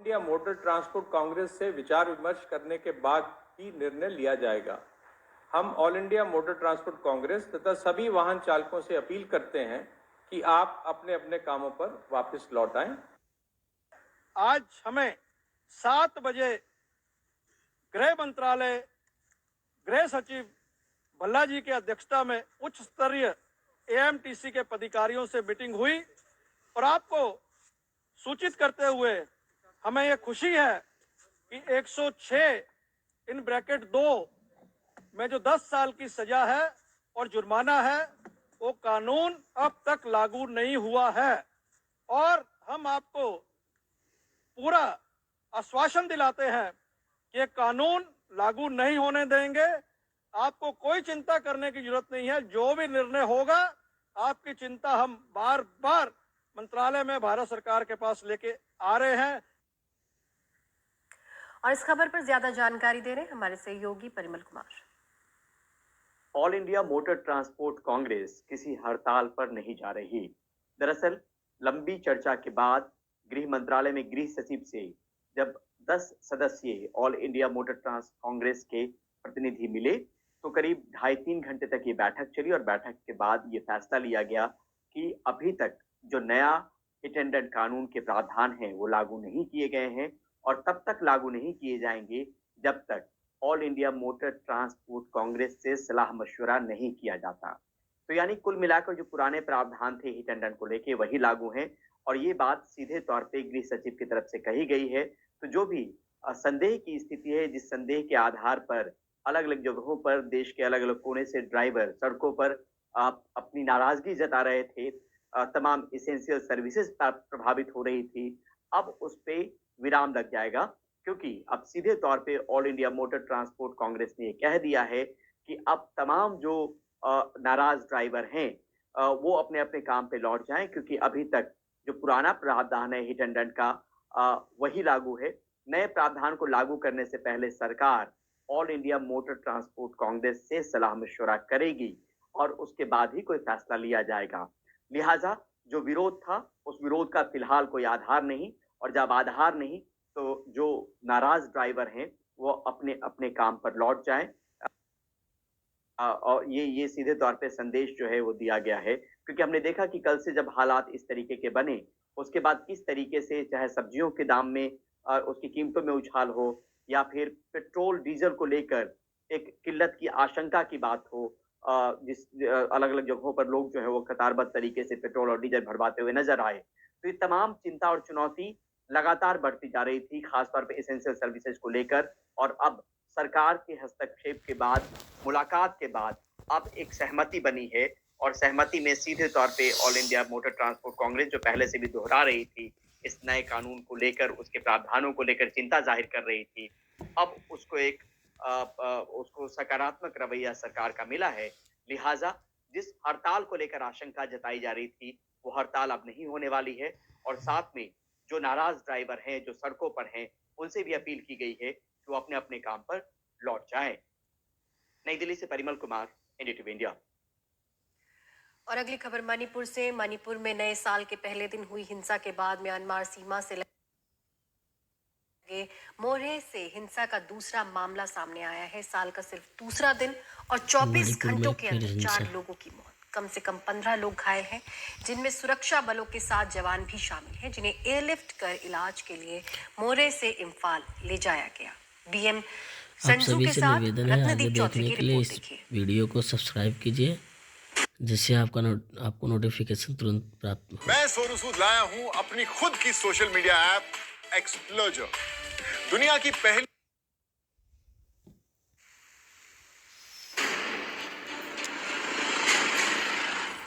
India motor transport Congress से विचार विमर्श करने के बाद ही निर्णय लिया जाएगा। हम all India motor transport Congress तथा सभी वाहन चालकों से अपील करते हैं कि आप अपने अपने कामों पर वापस लौट आएं। आज हमें 7 बजे गृह मंत्रालय गृह सचिव भल्ला जी की अध्यक्षता में उच्च स्तरीय एएमटीसी के पदाधिकारियों से मीटिंग हुई और आपको सूचित करते हुए हमें यह खुशी है कि 106 इन ब्रैकेट 2 में जो 10 साल की सजा है और जुर्माना है वो कानून अब तक लागू नहीं हुआ है और हम आपको पूरा आश्वासन दिलाते हैं कि ये कानून लागू नहीं होने देंगे। आपको कोई चिंता करने की जरूरत नहीं है। जो भी निर्णय होगा आपकी चिंता हम बार बार मंत्रालय में भारत सरकार के पास लेके आ रहे हैं। और इस खबर पर ज्यादा जानकारी दे रहे हैं हमारे सहयोगी Parimal Kumar. All India motor transport Congress किसी हड़ताल पर नहीं जा रही। दरअसल लंबी चर्चा के बाद गृह मंत्रालय में गृह सचिव से जब 10 सदस्यीय All India Motor Transport Congress के प्रतिनिधि मिले तो करीब 2.5-3 घंटे तक ये बैठक चली और बैठक के बाद ये फैसला लिया गया कि अभी तक जो नया अटेंडेंट कानून के प्रावधान हैं वो लागू नहीं किए गए हैं और तब तक लागू नहीं किए जाएंगे जब तक all India motor transport Congress से सलाह मशवरा नहीं किया जाता। तो यानी कुल मिलाकर जो पुराने प्रावधान थे अटेंडेंट को लेके वही लागू हैं और ये बात सीधे तौर पे गृह सचिव की तरफ से कही गई है। तो जो भी संदेह की स्थिति है, जिस संदेह के आधार पर अलग अलग जगहों पर देश के अलग अलग कोने से ड्राइवर सड़कों पर अपनी नाराजगी जता रहे थे, तमाम इसेंशियल सर्विसेज प्रभावित हो रही थी, अब उस पे विराम लग जाएगा क्योंकि अब सीधे तौर पे all India motor transport Congress ने कह दिया है कि अब तमाम जो नाराज ड्राइवर हैं वो अपने अपने काम पे लौट जाएं क्योंकि अभी तक जो पुराना प्रावधान है अटेंडेंट का वही लागू है। नए प्रावधान को लागू करने से पहले सरकार all India motor transport Congress से सलाह मशवरा करेगी और उसके बाद ही कोई फैसला लिया जाएगा। लिहाजा जो विरोध था उस विरोध का फिलहाल कोई आधार नहीं और जब आधार नहीं तो जो नाराज ड्राइवर हैं वो अपने अपने काम पर लौट जाएं। और ये सीधे तौर पे संदेश जो है वो दिया गया है क्योंकि हमने देखा कि कल से जब हालात इस तरीके के बने उसके बाद किस तरीके से चाहे सब्जियों के दाम में उसकी कीमतों में उछाल हो या फिर पेट्रोल डीजल को लेकर एक किल्लत की आशंका की बात हो, जिस अलग अलग जगहों पर लोग जो है वो कतारबद्ध तरीके से पेट्रोल और डीजल भरवाते हुए नजर आए। तो ये तमाम चिंता और चुनौती लगातार बढ़ती जा रही थी खासतौर पे एसेंशियल सर्विसेज को लेकर और अब सरकार के हस्तक्षेप के बाद, मुलाकात के बाद अब एक सहमति बनी है और सहमति में सीधे तौर पे all India motor transport Congress जो पहले से भी दोहरा रही थी इस नए कानून को लेकर, उसके प्रावधानों को लेकर चिंता जाहिर कर रही थी, अब उसको एक उसको सकारात्मक रवैया सरकार का मिला है। लिहाजा जिस हड़ताल को लेकर आशंका जताई जा रही थी वो हड़ताल अब नहीं होने वाली है और साथ में जो नाराज ड्राइवर हैं जो सड़कों पर हैं उनसे भी अपील की गई है कि वो अपने अपने काम पर लौट जाएं। नई दिल्ली से परिमल कुमार, एनडीटीवी इंडिया। और अगली खबर मणिपुर से। मणिपुर में नए साल के पहले दिन हुई हिंसा के बाद म्यांमार सीमा से लगे मोरहे से हिंसा का दूसरा मामला सामने आया है। साल का सिर्फ दूसरा दिन और 24 घंटों के अंदर 4 लोगों की मौत, कम से कम 15 लोग घायल हैं, जिनमें सुरक्षा बलों के 7 जवान भी शामिल हैं, जिन्हें एयरलिफ्ट कर इलाज के लिए मोरहे से इम्फाल ले जाया गया। बीएम आप सभी से निवेदन है आगे देखने के लिए इस वीडियो को सब्सक्राइब कीजिए जिससे आपको नोटिफिकेशन तुरंत प्राप्त हो। मैं सोनू सूद लाया हूं अपनी खुद की सोशल मीडिया ऐप एक्सप्लोजर, दुनिया की पहली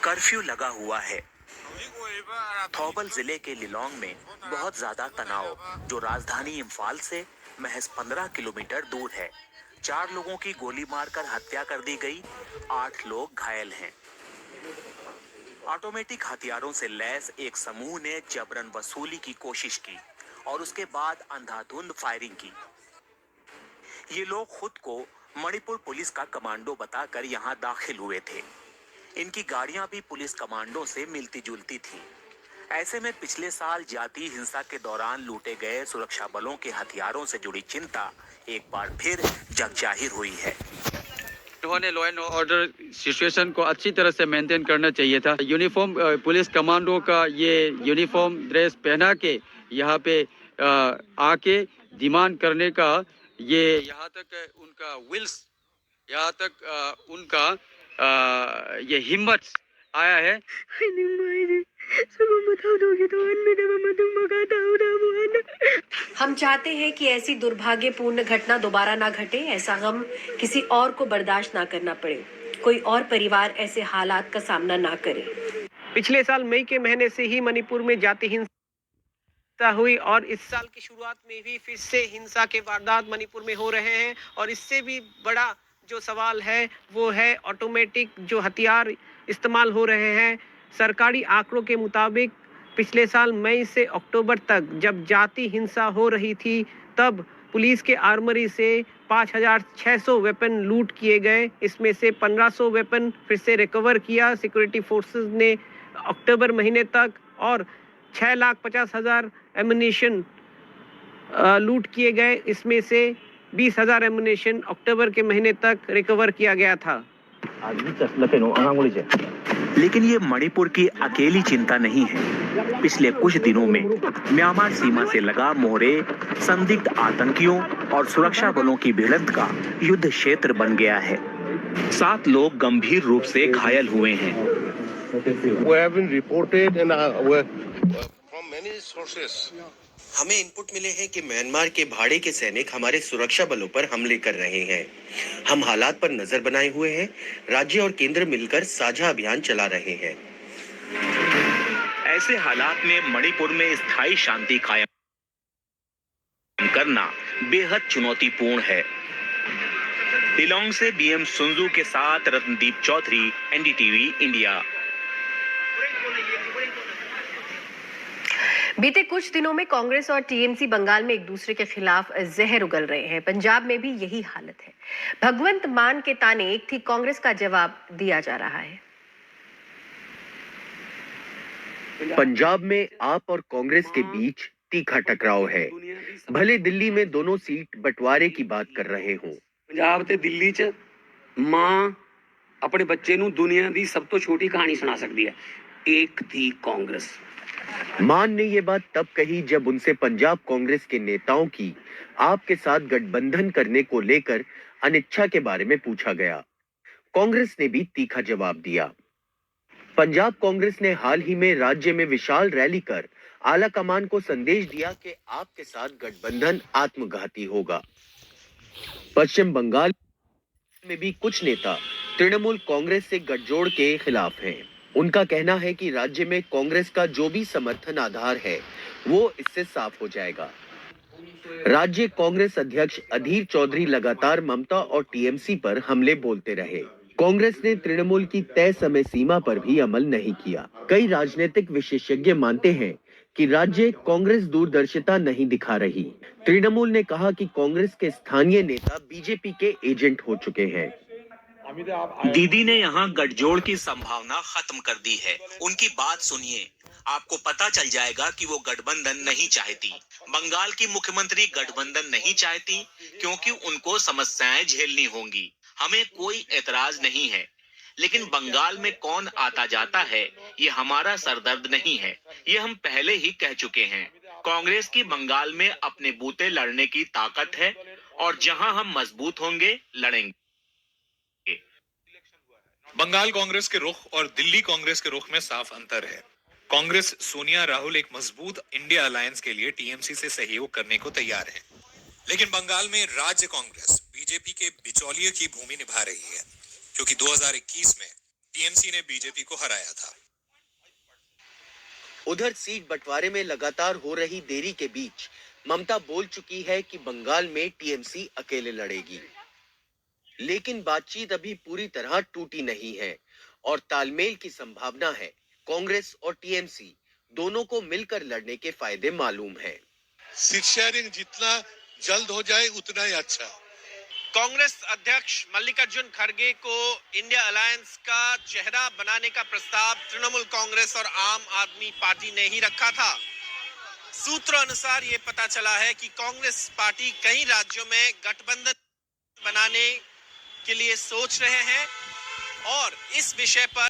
कर्फ्यू लगा हुआ है। थौबल जिले के लिलोंग में बहुत ज्यादा तनाव, जो राजधानी इम्फाल से महज 15 किलोमीटर दूर है। 4 लोगों की गोली मारकर हत्या कर दी गई, 8 लोग घायल हैं। ऑटोमेटिक हथियारों से लैस एक समूह ने जबरन वसूली की कोशिश की और उसके बाद अंधाधुंध फायरिंग की। ये लोग खुद को मणिपुर पुलिस का कमांडो बताकर यहाँ दाखिल हुए थे। इनकी गाड़ियां भी पुलिस कमांडो से मिलती जुलती थी। ऐसे में पिछले साल जातीय हिंसा के दौरान लूटे गए सुरक्षा बलों के हथियारों से जुड़ी चिंता एक बार फिर जगजाहिर हुई है। उन्होंने लॉ एंड ऑर्डर सिचुएशन को अच्छी तरह से मेंटेन करना चाहिए था। यूनिफॉर्म पुलिस कमांडो का ये यूनिफॉर्म ड्रेस पहना के यहाँ पे आके डिमांड करने का ये यहाँ तक उनका विल्स, यहाँ तक उनका ये हिम्मत आया है। हम चाहते हैं कि ऐसी दुर्भाग्यपूर्ण घटना दोबारा ना घटे, ऐसा गम किसी और को बर्दाश्त ना करना पड़े, कोई और परिवार ऐसे हालात का सामना ना करे। पिछले साल मई के महीने से ही मणिपुर में जाति हिंसा हुई और इस साल की शुरुआत में भी फिर से हिंसा के वारदात मणिपुर में हो रहे हैं। और इससे भी बड़ा जो सवाल है वो है ऑटोमेटिक जो हथियार इस्तेमाल हो रहे हैं। सरकारी आंकड़ों के मुताबिक पिछले साल मई से अक्टूबर तक जब जाति हिंसा हो रही थी तब पुलिस के आर्मरी से 5,600 वेपन लूट किए गए। इसमें से 1,500 वेपन फिर से रिकवर किया सिक्योरिटी फोर्सेस ने अक्टूबर महीने तक और 6,50,000 एमुनिशन लूट किए गए। इसमें से 20,000 एमुनिशन अक्टूबर के महीने तक रिकवर किया गया था। लेकिन ये मणिपुर की अकेली चिंता नहीं है। पिछले कुछ दिनों में म्यांमार सीमा से लगा मोहरे संदिग्ध आतंकियों और सुरक्षा बलों की भिड़ंत का युद्ध क्षेत्र बन गया है। 7 लोग गंभीर रूप से घायल हुए हैं। हमें इनपुट मिले हैं कि म्यांमार के भाड़े के सैनिक हमारे सुरक्षा बलों पर हमले कर रहे हैं। हम हालात पर नजर बनाए हुए हैं। राज्य और केंद्र मिलकर साझा अभियान चला रहे हैं। ऐसे हालात में मणिपुर में स्थायी शांति कायम करना बेहद चुनौतीपूर्ण है। शिलांग से बीएम सुंजू के साथ रत्नदीप चौधरी, एनडीटीवी इंडिया। बीते कुछ दिनों में कांग्रेस और टीएमसी बंगाल में एक दूसरे के खिलाफ जहर उगल रहे हैं। पंजाब में भी यही हालत है। भगवंत मान के ताने एक थी कांग्रेस का जवाब दिया जा रहा है। पंजाब में आप और कांग्रेस के बीच तीखा टकराव है। भले दिल्ली में दोनों सीट बंटवारे की बात कर रहे हों। पंजाब ते दिल्ली च मां अपने बच्चे नूं दुनिया दी सब तो छोटी कहानी सुना सकती है। एक थी कांग्रेस। मान ने ये बात तब कही जब उनसे पंजाब कांग्रेस के नेताओं की आपके साथ गठबंधन करने को लेकर अनिच्छा के बारे में पूछा गया। कांग्रेस ने भी तीखा जवाब दिया। पंजाब कांग्रेस ने हाल ही में राज्य में विशाल रैली कर आला कमान को संदेश दिया कि आपके साथ गठबंधन आत्मघाती होगा। पश्चिम बंगाल में भी कुछ नेता तृणमूल कांग्रेस से गठजोड़ के खिलाफ हैं। उनका कहना है कि राज्य में कांग्रेस का जो भी समर्थन आधार है वो इससे साफ हो जाएगा। राज्य कांग्रेस अध्यक्ष अधीर चौधरी लगातार ममता और टीएमसी पर हमले बोलते रहे। कांग्रेस ने तृणमूल की तय समय सीमा पर भी अमल नहीं किया। कई राजनीतिक विशेषज्ञ मानते हैं कि राज्य कांग्रेस दूरदर्शिता नहीं दिखा रही। तृणमूल ने कहा कि कांग्रेस के स्थानीय नेता बीजेपी के एजेंट हो चुके हैं। दीदी ने यहाँ गठजोड़ की संभावना खत्म कर दी है। उनकी बात सुनिए, आपको पता चल जाएगा कि वो गठबंधन नहीं चाहती। बंगाल की मुख्यमंत्री गठबंधन नहीं चाहती क्योंकि उनको समस्याएं झेलनी होंगी। हमें कोई एतराज नहीं है, लेकिन बंगाल में कौन आता जाता है ये हमारा सरदर्द नहीं है। ये हम पहले ही कह चुके हैं। कांग्रेस की बंगाल में अपने बूते लड़ने की ताकत है और जहां हम मजबूत होंगे लड़ेंगे। बंगाल कांग्रेस के रुख और दिल्ली कांग्रेस के रुख में साफ अंतर है। कांग्रेस सोनिया राहुल एक मजबूत इंडिया अलायंस के लिए टीएमसी से सहयोग करने को तैयार है, लेकिन बंगाल में राज्य कांग्रेस बीजेपी के बिचौलिए की भूमि निभा रही है, क्योंकि 2021 में टीएमसी ने बीजेपी को हराया था। उधर सीट बंटवारे में लगातार हो रही देरी के बीच ममता बोल चुकी है कि बंगाल में टीएमसी अकेले लड़ेगी, लेकिन बातचीत अभी पूरी तरह टूटी नहीं है और तालमेल की संभावना है। कांग्रेस और टीएमसी दोनों को मिलकर लड़ने के फायदे मालूम है। सीट शेयरिंग जितना जल्द हो जाए उतना ही अच्छा। कांग्रेस अध्यक्ष मल्लिकार्जुन खड़गे को इंडिया अलायंस का चेहरा बनाने का प्रस्ताव तृणमूल कांग्रेस और आम आदमी पार्टी ने ही रखा था। सूत्रों अनुसार ये पता चला है कि कांग्रेस पार्टी कई राज्यों में गठबंधन बनाने के लिए सोच रहे हैं और इस विषय पर